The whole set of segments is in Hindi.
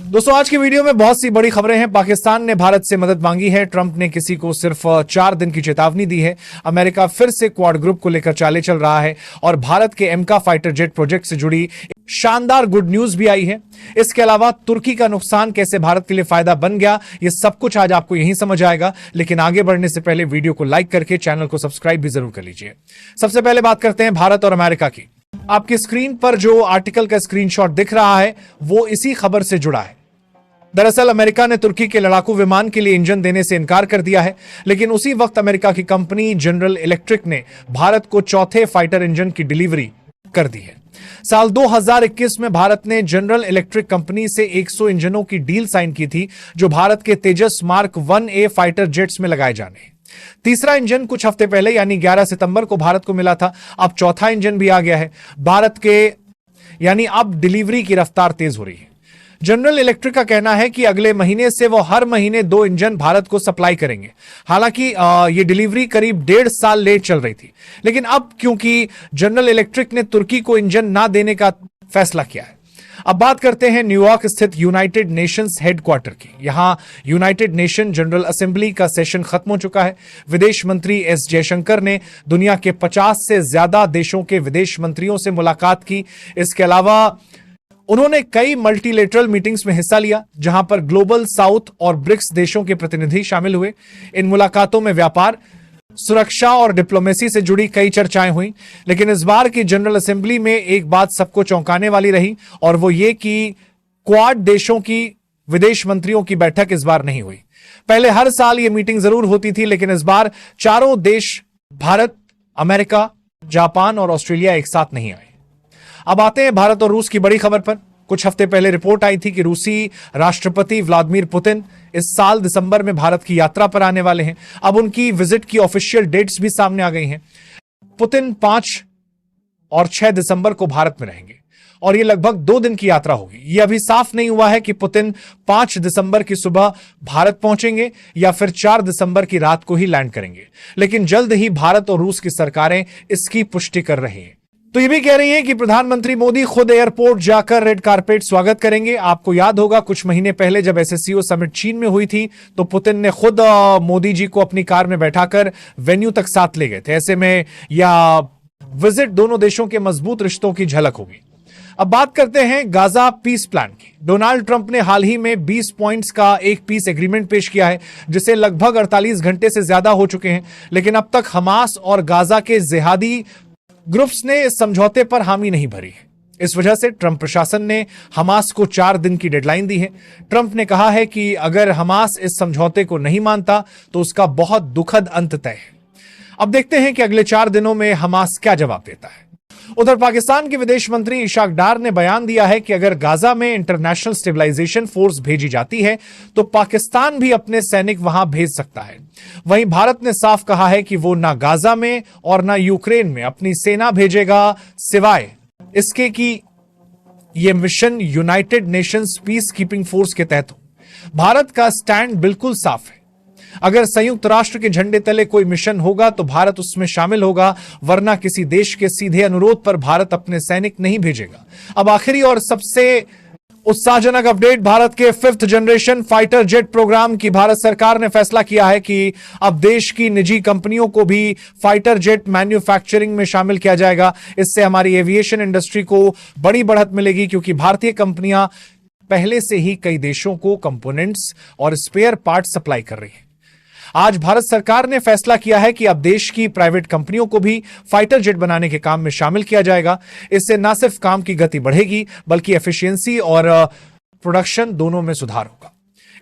दोस्तों, आज की वीडियो में बहुत सी बड़ी खबरें हैं। पाकिस्तान ने भारत से मदद मांगी है। ट्रंप ने किसी को सिर्फ 4 दिन की चेतावनी दी है। अमेरिका फिर से क्वाड ग्रुप को लेकर चाले चल रहा है और भारत के एमका फाइटर जेट प्रोजेक्ट से जुड़ी शानदार गुड न्यूज भी आई है। इसके अलावा तुर्की का नुकसान कैसे भारत के लिए फायदा बन गया, यह सब कुछ आज आपको यहीं समझ आएगा। लेकिन आगे बढ़ने से पहले वीडियो को लाइक करके चैनल को सब्सक्राइब भी जरूर कर लीजिए। सबसे पहले बात करते हैं भारत और अमेरिका की। आपकी स्क्रीन पर जो आर्टिकल का स्क्रीनशॉट दिख रहा है वो इसी खबर से जुड़ा है। दरअसल अमेरिका ने तुर्की के लड़ाकू विमान के लिए इंजन देने से इनकार कर दिया है, लेकिन उसी वक्त अमेरिका की कंपनी जनरल इलेक्ट्रिक ने भारत को चौथे फाइटर इंजन की डिलीवरी कर दी है। साल 2021 में भारत ने जनरल इलेक्ट्रिक कंपनी से 100 इंजनों की डील साइन की थी, जो भारत के तेजस मार्क 1A फाइटर जेट्स में लगाए जाने हैं। तीसरा इंजन कुछ हफ्ते पहले यानी 11 सितंबर को भारत को मिला था। अब चौथा इंजन भी आ गया है भारत के, यानी अब डिलीवरी की रफ्तार तेज हो रही है। जनरल इलेक्ट्रिक का कहना है कि अगले महीने से वो हर महीने 2 इंजन भारत को सप्लाई करेंगे। हालांकि ये डिलीवरी करीब 1.5 साल लेट चल रही थी, लेकिन अब क्योंकि जनरल इलेक्ट्रिक ने तुर्की को इंजन ना देने का फैसला किया है। अब बात करते हैं न्यूयॉर्क स्थित यूनाइटेड नेशंस हेडक्वार्टर की। यहां यूनाइटेड नेशन जनरल असेंबली का सेशन खत्म हो चुका है। विदेश मंत्री एस जयशंकर ने दुनिया के 50 से ज्यादा देशों के विदेश मंत्रियों से मुलाकात की। इसके अलावा उन्होंने कई मल्टीलेटरल मीटिंग्स में हिस्सा लिया, जहां पर ग्लोबल साउथ और ब्रिक्स देशों के प्रतिनिधि शामिल हुए। इन मुलाकातों में व्यापार, सुरक्षा और डिप्लोमेसी से जुड़ी कई चर्चाएं हुई। लेकिन इस बार की जनरल असेंबली में एक बात सबको चौंकाने वाली रही, और वो ये कि क्वाड देशों की विदेश मंत्रियों की बैठक इस बार नहीं हुई। पहले हर साल ये मीटिंग जरूर होती थी, लेकिन इस बार चारों देश भारत, अमेरिका, जापान और ऑस्ट्रेलिया एक साथ नहीं आए। अब आते हैं भारत और रूस की बड़ी खबर पर। कुछ हफ्ते पहले रिपोर्ट आई थी कि रूसी राष्ट्रपति व्लादिमीर पुतिन इस साल दिसंबर में भारत की यात्रा पर आने वाले हैं। अब उनकी विजिट की ऑफिशियल डेट्स भी सामने आ गई हैं। पुतिन 5 और 6 दिसंबर को भारत में रहेंगे और यह लगभग 2 दिन की यात्रा होगी। यह अभी साफ नहीं हुआ है कि पुतिन 5 दिसंबर की सुबह भारत पहुंचेंगे या फिर 4 दिसंबर की रात को ही लैंड करेंगे, लेकिन जल्द ही भारत और रूस की सरकारें इसकी पुष्टि कर रही हैं। तो ये भी कह रही हैं कि प्रधानमंत्री मोदी खुद एयरपोर्ट जाकर रेड कारपेट स्वागत करेंगे। आपको याद होगा कुछ महीने पहले जब एससीओ समिट चीन में हुई थी तो पुतिन ने खुद मोदी जी को अपनी कार में बैठाकर वेन्यू तक साथ ले गए थे। ऐसे में यह विजिट दोनों देशों के मजबूत रिश्तों की झलक होगी। अब बात करते हैं गाजा पीस प्लान की। डोनाल्ड ट्रंप ने हाल ही में 20 पॉइंट्स का एक पीस एग्रीमेंट पेश किया है, जिसे लगभग 48 घंटे से ज्यादा हो चुके हैं, लेकिन अब तक हमास और गाजा के जिहादी ग्रुप्स ने इस समझौते पर हामी नहीं भरी है। इस वजह से ट्रंप प्रशासन ने हमास को 4 दिन की डेडलाइन दी है। ट्रंप ने कहा है कि अगर हमास इस समझौते को नहीं मानता तो उसका बहुत दुखद अंत तय है। अब देखते हैं कि अगले 4 दिनों में हमास क्या जवाब देता है। उधर पाकिस्तान के विदेश मंत्री इशाक डार ने बयान दिया है कि अगर गाजा में इंटरनेशनल स्टेबलाइजेशन फोर्स भेजी जाती है तो पाकिस्तान भी अपने सैनिक वहां भेज सकता है। वहीं भारत ने साफ कहा है कि वो ना गाजा में और ना यूक्रेन में अपनी सेना भेजेगा, सिवाय इसके कि यह mission United Nations peace keeping force के तहत हो। भारत का स्टैंड बिल्कुल साफ है। अगर संयुक्त राष्ट्र के झंडे तले कोई मिशन होगा तो भारत उसमें शामिल होगा, वरना किसी देश के सीधे अनुरोध पर भारत अपने सैनिक नहीं भेजेगा। अब आखिरी और सबसे उत्साहजनक अपडेट, भारत के 5th generation fighter jet programme की भारत सरकार ने फैसला किया है कि अब देश की निजी कंपनियों को भी फाइटर जेट मैन्युफैक्चरिंग में शामिल किया जाएगा। इससे हमारी एविएशन इंडस्ट्री को बड़ी बढ़त मिलेगी, क्योंकि भारतीय कंपनियां पहले से ही कई देशों को कंपोनेंट्स और स्पेयर पार्ट सप्लाई कर रही हैं। आज भारत सरकार ने फैसला किया है कि अब देश की प्राइवेट कंपनियों को भी फाइटर जेट बनाने के काम में शामिल किया जाएगा। इससे न सिर्फ काम की गति बढ़ेगी, बल्कि एफिशिएंसी और प्रोडक्शन दोनों में सुधार होगा।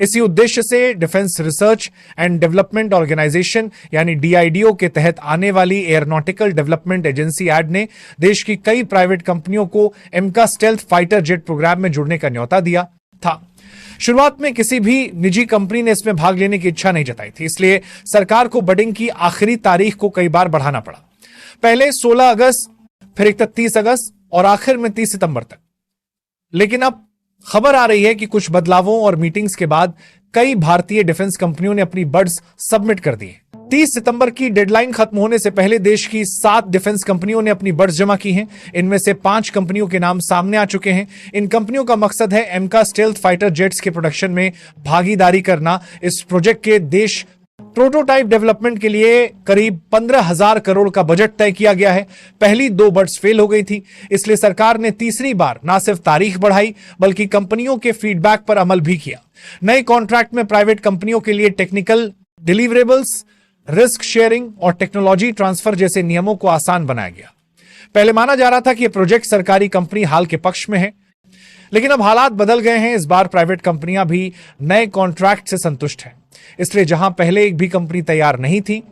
इसी उद्देश्य से defence research and development organisation यानी DIDO के तहत आने वाली एयरोनॉटिकल डेवलपमेंट एजेंसी एड ने देश की कई प्राइवेट कंपनियों को एमका स्टेल्थ फाइटर जेट प्रोग्राम में जुड़ने का न्योता दिया था। शुरुआत में किसी भी निजी कंपनी ने इसमें भाग लेने की इच्छा नहीं जताई थी, इसलिए सरकार को बिडिंग की आखिरी तारीख को कई बार बढ़ाना पड़ा। पहले 16 अगस्त, फिर 31 अगस्त और आखिर में 30 सितंबर तक। लेकिन अब खबर आ रही है कि कुछ बदलावों और मीटिंग्स के बाद कई भारतीय डिफेंस कंपनियों ने अपनी बड्स सबमिट कर दी है। 30 सितंबर की डेडलाइन खत्म होने से पहले देश की 7 डिफेंस कंपनियों ने अपनी बर्ड्स जमा की हैं। इनमें से 5 कंपनियों के नाम सामने आ चुके हैं। इन कंपनियों का मकसद है एमका स्टेल्थ फाइटर जेट्स के प्रोडक्शन में भागीदारी करना। इस प्रोजेक्ट के देश प्रोटोटाइप डेवलपमेंट के लिए करीब 15,000 करोड़ का बजट तय किया गया है। पहली 2 बर्ड्स फेल हो गई थी, इसलिए सरकार ने तीसरी बार न सिर्फ तारीख बढ़ाई बल्कि कंपनियों के फीडबैक पर अमल भी किया। नए कॉन्ट्रैक्ट में प्राइवेट कंपनियों के लिए टेक्निकल डिलीवरेबल्स, रिस्क शेयरिंग और टेक्नोलॉजी ट्रांसफर जैसे नियमों को आसान बनाया गया। पहले माना जा रहा था कि यह प्रोजेक्ट सरकारी कंपनी हाल के पक्ष में है, लेकिन अब हालात बदल गए हैं। इस बार प्राइवेट कंपनियां भी नए कॉन्ट्रैक्ट से संतुष्ट हैं, इसलिए जहां पहले एक भी कंपनी तैयार नहीं थी,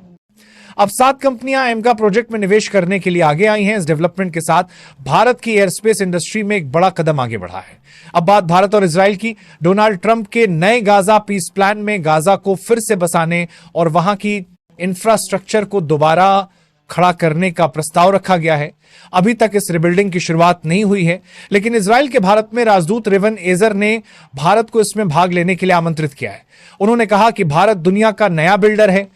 अब 7 कंपनियां एमका प्रोजेक्ट में निवेश करने के लिए आगे आई हैं। इस डेवलपमेंट के साथ भारत की एयरस्पेस इंडस्ट्री में एक बड़ा कदम आगे बढ़ा है। अब बात भारत और इजराइल की। डोनाल्ड ट्रंप के नए गाजा पीस प्लान में गाजा को फिर से बसाने और वहां की इंफ्रास्ट्रक्चर को दोबारा खड़ा करने का प्रस्ताव रखा गया है। अभी तक इस रिबिल्डिंग की शुरुआत नहीं हुई है, लेकिन इजराइल के भारत में राजदूत रेवन एजर ने भारत को इसमें भाग लेने के लिए आमंत्रित किया है। उन्होंने कहा कि भारत दुनिया का नया बिल्डर है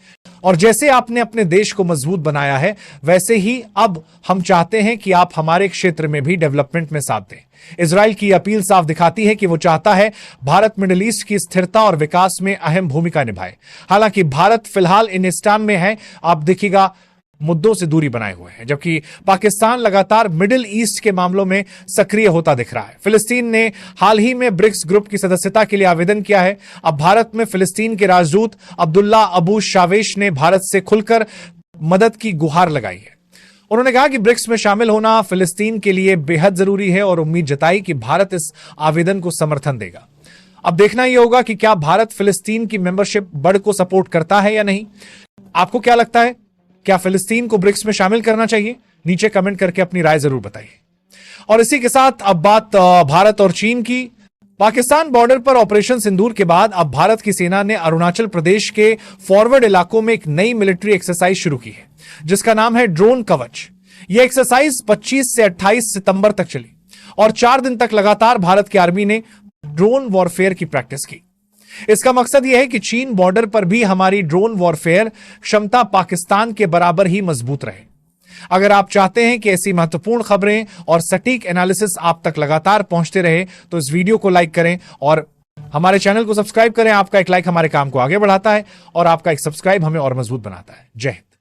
और जैसे आपने अपने देश को मजबूत बनाया है, वैसे ही अब हम चाहते हैं कि आप हमारे क्षेत्र में भी डेवलपमेंट में साथ दें। इजराइल की अपील साफ दिखाती है कि वो चाहता है भारत मिडिल ईस्ट की स्थिरता और विकास में अहम भूमिका निभाए। हालांकि भारत फिलहाल इन इस्लाम में है, आप देखिएगा मुद्दों से दूरी बनाए हुए हैं, जबकि पाकिस्तान लगातार मिडिल ईस्ट के मामलों में सक्रिय होता दिख रहा है। फिलिस्तीन ने हाल ही में ब्रिक्स ग्रुप की सदस्यता के लिए आवेदन किया है। अब भारत में फिलिस्तीन के राजदूत अब्दुल्ला अबू शावेश ने भारत से खुलकर मदद की गुहार लगाई है। उन्होंने कहा कि ब्रिक्स में शामिल होना फिलिस्तीन के लिए बेहद जरूरी है और उम्मीद जताई कि भारत इस आवेदन को समर्थन देगा। अब देखना यह होगा कि क्या भारत फिलिस्तीन की मेंबरशिप बढ़ को सपोर्ट करता है या नहीं। आपको क्या लगता है, क्या फिलिस्तीन को ब्रिक्स में शामिल करना चाहिए? नीचे कमेंट करके अपनी राय जरूर बताइए। और इसी के साथ अब बात भारत और चीन की। पाकिस्तान बॉर्डर पर ऑपरेशन सिंदूर के बाद अब भारत की सेना ने अरुणाचल प्रदेश के फॉरवर्ड इलाकों में एक नई मिलिट्री एक्सरसाइज शुरू की है, जिसका नाम है ड्रोन कवच। यह एक्सरसाइज 25 से 28 सितंबर तक चली और 4 दिन तक लगातार भारत की आर्मी ने ड्रोन वॉरफेयर की प्रैक्टिस की। इसका मकसद यह है कि चीन बॉर्डर पर भी हमारी ड्रोन वॉरफेयर क्षमता पाकिस्तान के बराबर ही मजबूत रहे। अगर आप चाहते हैं कि ऐसी महत्वपूर्ण खबरें और सटीक एनालिसिस आप तक लगातार पहुंचते रहे, तो इस वीडियो को लाइक करें और हमारे चैनल को सब्सक्राइब करें। आपका एक लाइक हमारे काम को आगे बढ़ाता है और आपका एक सब्सक्राइब हमें और मजबूत बनाता है। जय हिंद।